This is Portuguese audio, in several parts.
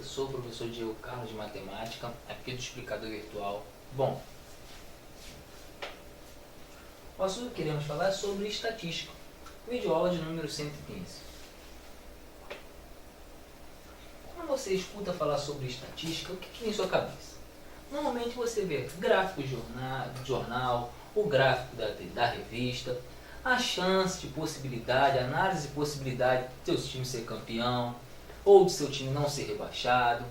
Sou o professor Diego Carlos de Matemática, aqui do Explicador Virtual. Bom, o assunto que queremos falar é sobre estatística. Videoaula de número 115. Quando você escuta falar sobre estatística, o que vem em sua cabeça? Normalmente você vê gráfico de jornal, o gráfico da revista, a chance de possibilidade, a análise de possibilidade de seu time ser campeão, ou de seu time não ser rebaixado.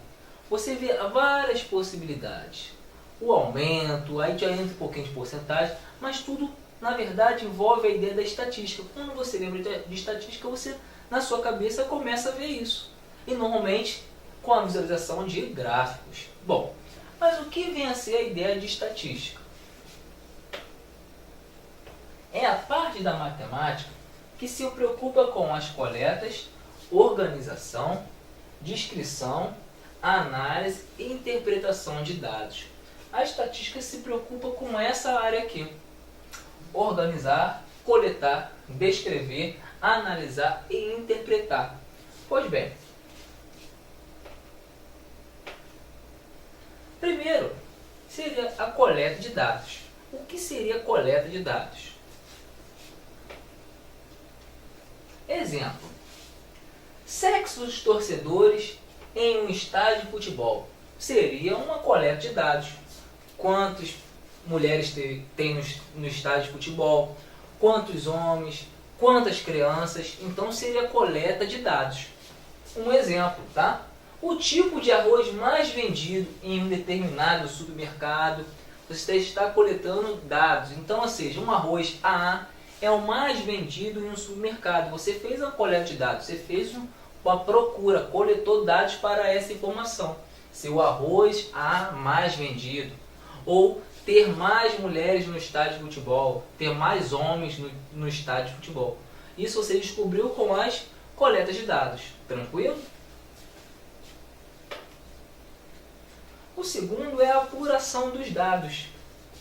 Você vê várias possibilidades. O aumento, aí já entra um pouquinho de porcentagem, mas tudo, na verdade, envolve a ideia da estatística. Quando você lembra de estatística, você, na sua cabeça, começa a ver isso. E, normalmente, com a visualização de gráficos. Bom, mas o que vem a ser a ideia de estatística? É a parte da matemática que se preocupa com as coletas, organização, descrição, análise e interpretação de dados. A estatística se preocupa com essa área aqui. Organizar, coletar, descrever, analisar e interpretar. Pois bem, primeiro seria a coleta de dados. O que seria a coleta de dados? Exemplo: sexo dos torcedores em um estádio de futebol. Seria uma coleta de dados. Quantas mulheres tem no estádio de futebol, quantos homens, quantas crianças. Então seria coleta de dados. Um exemplo, tá? O tipo de arroz mais vendido em um determinado supermercado. Você está coletando dados. Então, ou seja, um arroz AA é o mais vendido em um supermercado. Você fez uma coleta de dados, você fez uma procura, coletou dados para essa informação. Seu arroz A mais vendido. Ou ter mais mulheres no estádio de futebol, ter mais homens no estádio de futebol. Isso você descobriu com as coletas de dados. Tranquilo? O segundo é a apuração dos dados,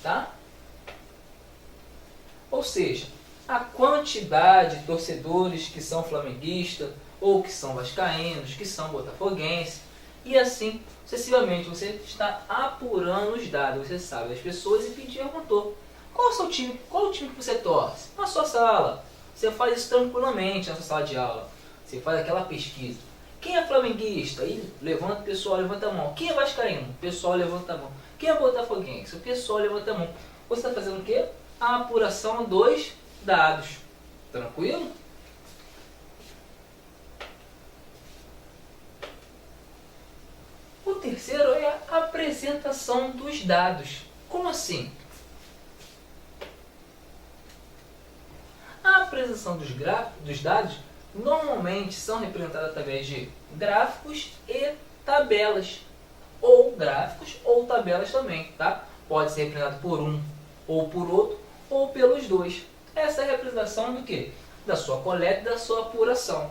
tá? Ou seja, a quantidade de torcedores que são flamenguistas, ou que são vascaínos, que são botafoguenses, e assim sucessivamente. Você está apurando os dados, você sabe das pessoas e perguntou: qual é o seu time? Qual é o time que você torce? Na sua sala. Você faz isso tranquilamente na sua sala de aula. Você faz aquela pesquisa. Quem é flamenguista? Aí levanta, o pessoal levanta a mão. Quem é vascaíno? O pessoal levanta a mão. Quem é botafoguense? O pessoal levanta a mão. Você está fazendo o quê? A apuração dos dados. Tranquilo? O terceiro é a apresentação dos dados. Como assim? A apresentação dos dados normalmente são representadas através de gráficos e tabelas. Ou gráficos ou tabelas também, tá? Pode ser representado por um ou por outro, ou pelos dois. Essa é a representação do quê? Da sua coleta e da sua apuração.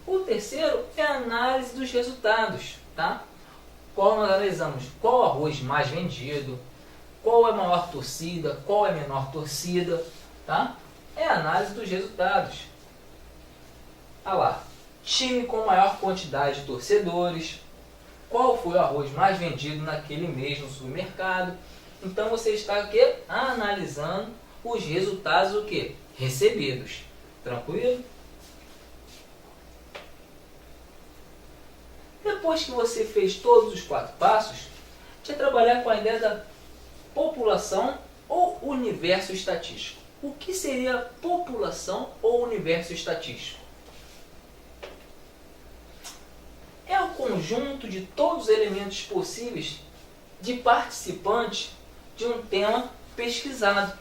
O terceiro é a análise dos resultados, tá? Qual nós analisamos? Qual o arroz mais vendido, qual é a maior torcida, qual é a menor torcida, tá? É a análise dos resultados. Olha lá, time com maior quantidade de torcedores, qual foi o arroz mais vendido naquele mesmo supermercado. Então você está aqui analisando os resultados o quê? Recebidos. Tranquilo? Depois que você fez todos os 4 passos, você vai trabalhar com a ideia da população ou universo estatístico. O que seria população ou universo estatístico? É o conjunto de todos os elementos possíveis de participantes de um tema pesquisado.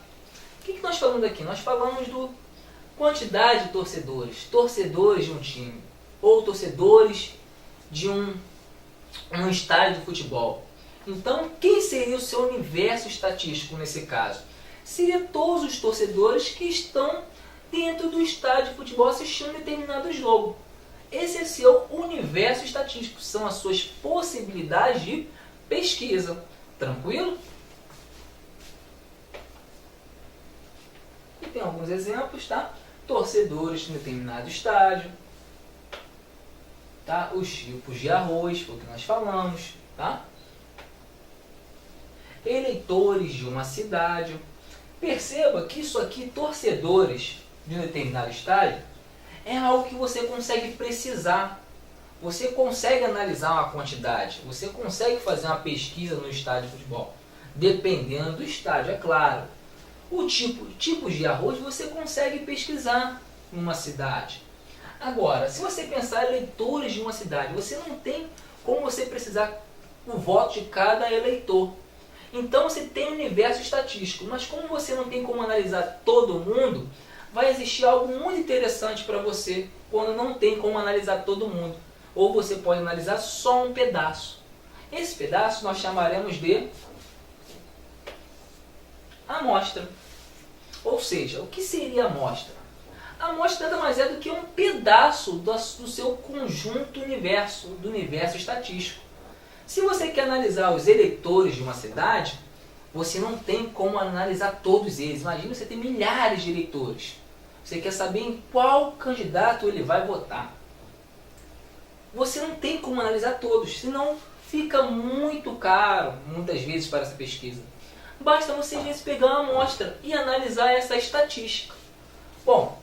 O que nós falamos aqui? Nós falamos do quantidade de torcedores, torcedores de um time, ou torcedores de um estádio de futebol. Então, quem seria o seu universo estatístico nesse caso? Seria todos os torcedores que estão dentro do estádio de futebol assistindo um determinado jogo. Esse é seu universo estatístico, são as suas possibilidades de pesquisa. Tranquilo? E tem alguns exemplos, tá? Torcedores de um determinado estádio, tá? Os tipos de arroz, foi o que nós falamos, tá? Eleitores de uma cidade. Perceba que isso aqui, torcedores de um determinado estádio, é algo que você consegue precisar. Você consegue analisar uma quantidade, você consegue fazer uma pesquisa no estádio de futebol, dependendo do estádio, é claro. O tipos de arroz você consegue pesquisar numa cidade. Agora, se você pensar em eleitores de uma cidade, você não tem como você precisar o voto de cada eleitor. Então você tem um universo estatístico, mas como você não tem como analisar todo mundo, vai existir algo muito interessante para você quando não tem como analisar todo mundo. Ou você pode analisar só um pedaço. Esse pedaço nós chamaremos de amostra. Ou seja, o que seria a amostra? A amostra nada mais é do que um pedaço do seu conjunto universo, do universo estatístico. Se você quer analisar os eleitores de uma cidade, você não tem como analisar todos eles. Imagina você tem milhares de eleitores. Você quer saber em qual candidato ele vai votar. Você não tem como analisar todos, senão fica muito caro, muitas vezes, para essa pesquisa. Basta você, às vezes, pegar uma amostra e analisar essa estatística. Bom,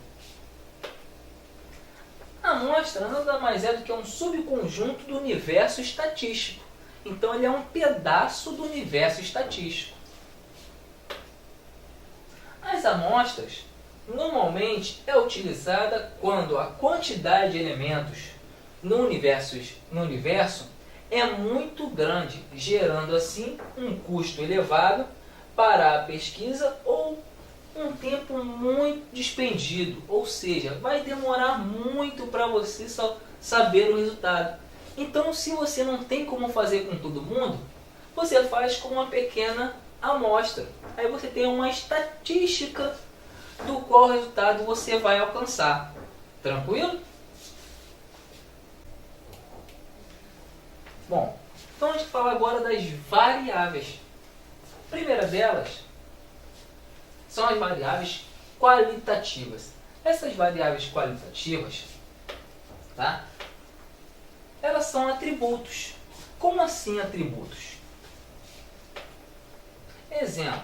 a amostra nada mais é do que um subconjunto do universo estatístico. Então, ele é um pedaço do universo estatístico. As amostras, normalmente, é utilizada quando a quantidade de elementos no universo é muito grande, gerando assim um custo elevado para a pesquisa ou um tempo muito despendido, ou seja, vai demorar muito para você saber o resultado. Então, se você não tem como fazer com todo mundo, você faz com uma pequena amostra. Aí você tem uma estatística do qual resultado você vai alcançar. Tranquilo? Bom, então a gente fala agora das variáveis. A primeira delas são as variáveis qualitativas. Essas variáveis qualitativas, tá? Elas são atributos. Como assim atributos? Exemplo,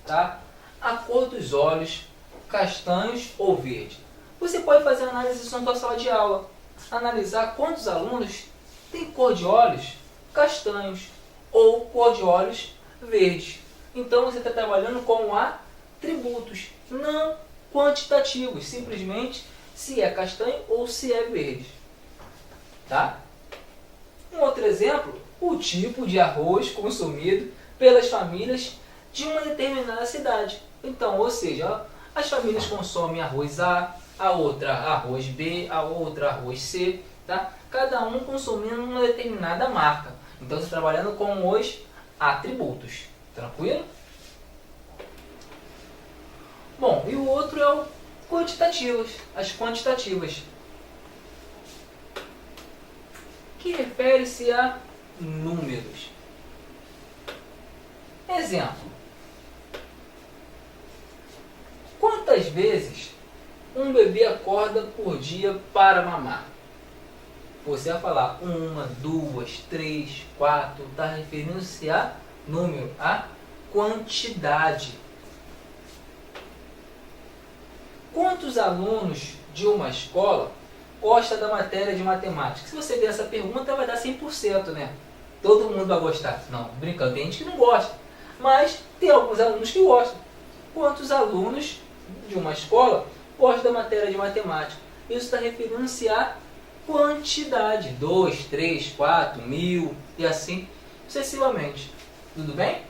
tá? A cor dos olhos, castanhos ou verde. Você pode fazer análise na sua sala de aula. Analisar quantos alunos têm cor de olhos castanhos ou cor de olhos verdes. Então você está trabalhando com atributos, não quantitativos. Simplesmente se é castanho ou se é verde. Tá? Um outro exemplo, o tipo de arroz consumido pelas famílias de uma determinada cidade. Então, ou seja, as famílias consomem arroz A outra arroz B, a outra arroz C, tá? Cada um consumindo uma determinada marca. Então, você está trabalhando com os atributos. Tranquilo? Bom, e o outro é o quantitativos, as quantitativas, que refere-se a números. Exemplo. Quantas vezes um bebê acorda por dia para mamar? Você vai falar 1, 2, 3, 4, está referindo-se a número, a quantidade. Quantos alunos de uma escola gostam da matéria de matemática? Se você der essa pergunta, vai dar 100%, né? Todo mundo vai gostar. Não, brincando, tem gente que não gosta. Mas tem alguns alunos que gostam. Quantos alunos de uma escola gostam da matéria de matemática? Isso está referindo-se a quantidade. 2, 3, 4, 1000 e assim sucessivamente. Tudo bem?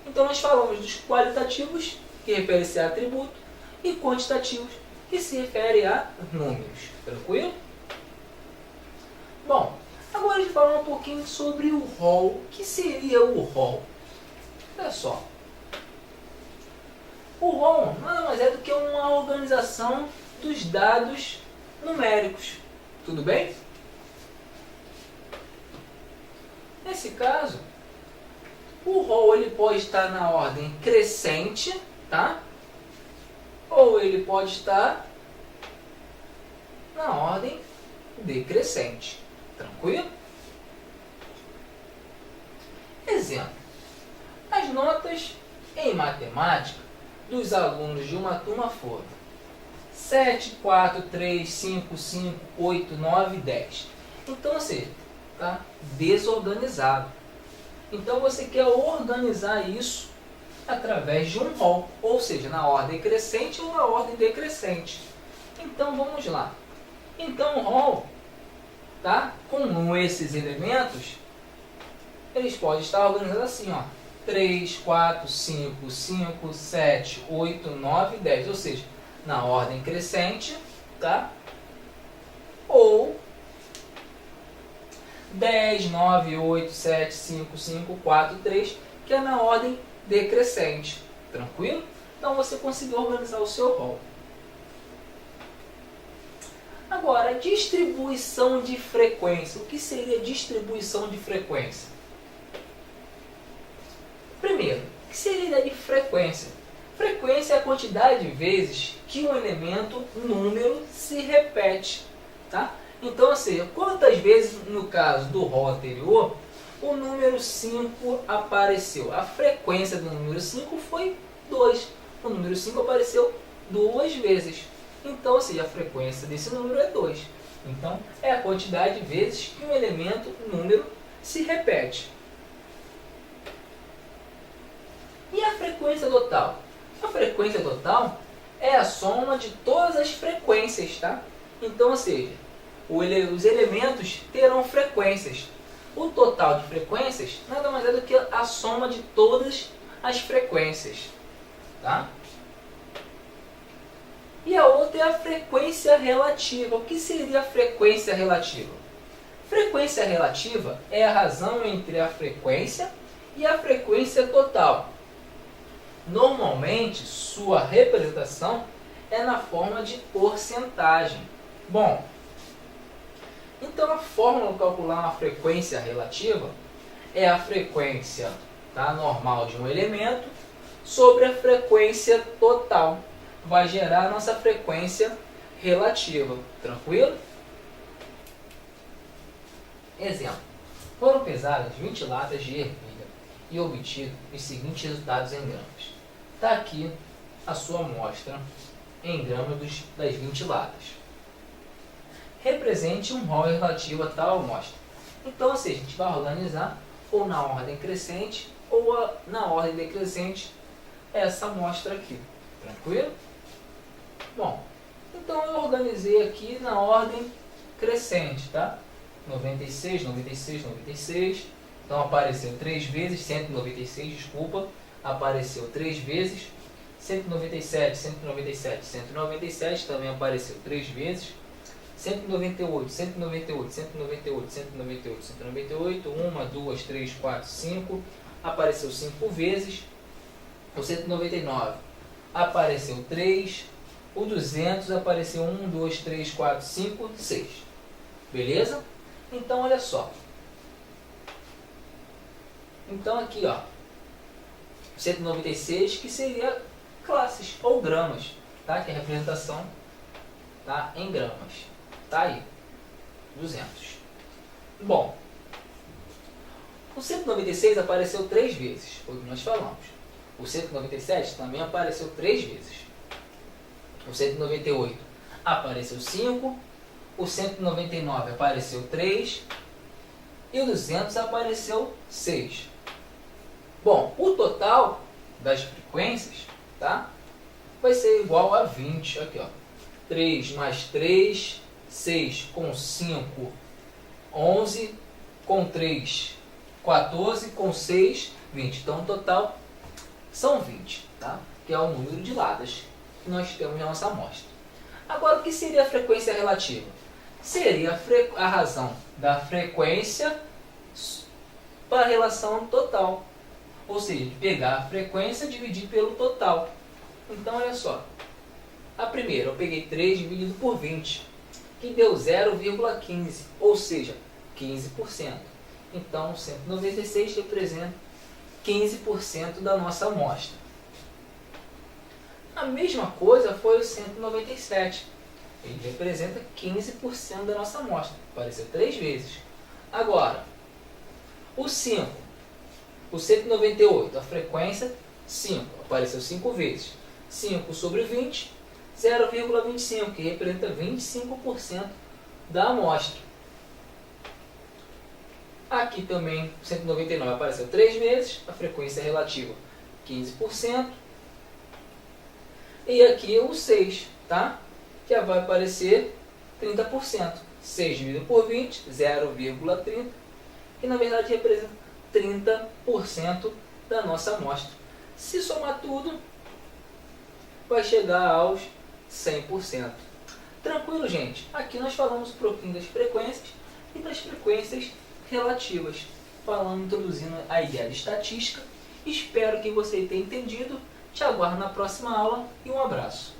Então nós falamos dos qualitativos, que refere-se a atributo, e quantitativos, que se refere a números. Tranquilo? Bom, agora a gente vai falar um pouquinho sobre o rol. O que seria o rol? Olha só. O rol nada mais é do que uma organização dos dados numéricos. Tudo bem? Nesse caso, o rol ele pode estar na ordem crescente, tá? Ou ele pode estar na ordem decrescente. Tranquilo? Exemplo. As notas em matemática dos alunos de uma turma foram 7, 4, 3, 5, 5, 8, 9, 10. Então, assim, tá desorganizado. Então, você quer organizar isso através de um rol, ou seja, na ordem crescente ou na ordem decrescente. Então, vamos lá. Então, o rol, tá, com esses elementos, eles podem estar organizados assim, ó. 3, 4, 5, 5, 7, 8, 9, 10. Ou seja, na ordem crescente, tá? Ou 10, 9, 8, 7, 5, 5, 4, 3, que é na ordem decrescente. Tranquilo? Então você conseguiu organizar o seu rol. Agora, distribuição de frequência. O que seria distribuição de frequência? Primeiro, o que seria de frequência? Frequência é a quantidade de vezes que um elemento, número, se repete. Tá? Então, assim, quantas vezes, no caso do rol anterior, o número 5 apareceu? A frequência do número 5 foi 2. O número 5 apareceu 2 vezes. Então, ou seja, a frequência desse número é 2. Então, é a quantidade de vezes que um elemento, número, se repete. E a frequência total? A frequência total é a soma de todas as frequências, tá? Então, ou seja, os elementos terão frequências. O total de frequências nada mais é do que a soma de todas as frequências, tá? E a outra é a frequência relativa. O que seria a frequência relativa? Frequência relativa é a razão entre a frequência e a frequência total. Normalmente, sua representação é na forma de porcentagem. Bom, então a fórmula para calcular uma frequência relativa é a frequência, tá, normal de um elemento sobre a frequência total. Vai gerar a nossa frequência relativa. Tranquilo? Exemplo. Foram pesadas 20 latas de ervilha e obtido os seguintes resultados em gramas. Está aqui a sua amostra em gramas das 20 latas. Represente um rol relativo a tal amostra. Então, ou seja, a gente vai organizar ou na ordem crescente ou na ordem decrescente essa amostra aqui. Tranquilo? Bom, então eu organizei aqui na ordem crescente, tá? 96, 96, 96. Então apareceu 3 vezes, 196, desculpa. Apareceu 3 vezes. 197, 197, 197 também apareceu 3 vezes. 198, 198, 198, 198, 198. 1, 2, 3, 4, 5. Apareceu 5 vezes. O 199 apareceu 3. O 200 apareceu 1, 2, 3, 4, 5, 6. Beleza? Então, olha só. Então, aqui, ó. 196, que seria classes ou gramas, tá? Que é a representação, tá, em gramas. Tá aí. 200. Bom. O 196 apareceu 3 vezes, foi o que nós falamos. O 197 também apareceu 3 vezes. O 198 apareceu 5, o 199 apareceu 3 e o 200 apareceu 6. Bom, o total das frequências, tá, vai ser igual a 20. Aqui, ó. 3 mais 3, 6 com 5, 11, com 3, 14, com 6, 20. Então, o total são 20, tá? Que é o número de latas que nós temos na nossa amostra. Agora, o que seria a frequência relativa? Seria a razão da frequência para a relação total. Ou seja, de pegar a frequência e dividir pelo total. Então, olha só. A primeira, eu peguei 3 dividido por 20, que deu 0,15, ou seja, 15%. Então, 196 representa 15% da nossa amostra. A mesma coisa foi o 197. Ele representa 15% da nossa amostra. Apareceu 3 vezes. Agora, o 5, o 198, a frequência 5, apareceu 5 vezes. 5 sobre 20, 0,25, que representa 25% da amostra. Aqui também, 199 apareceu 3 vezes, a frequência relativa 15%. E aqui o 6, tá? Que vai aparecer 30%. 6 dividido por 20, 0,30. E na verdade representa 30% da nossa amostra. Se somar tudo, vai chegar aos 100%. Tranquilo, gente? Aqui nós falamos um pouquinho das frequências e das frequências relativas. Falando, introduzindo a ideia de estatística. Espero que você tenha entendido. Te aguardo na próxima aula e um abraço.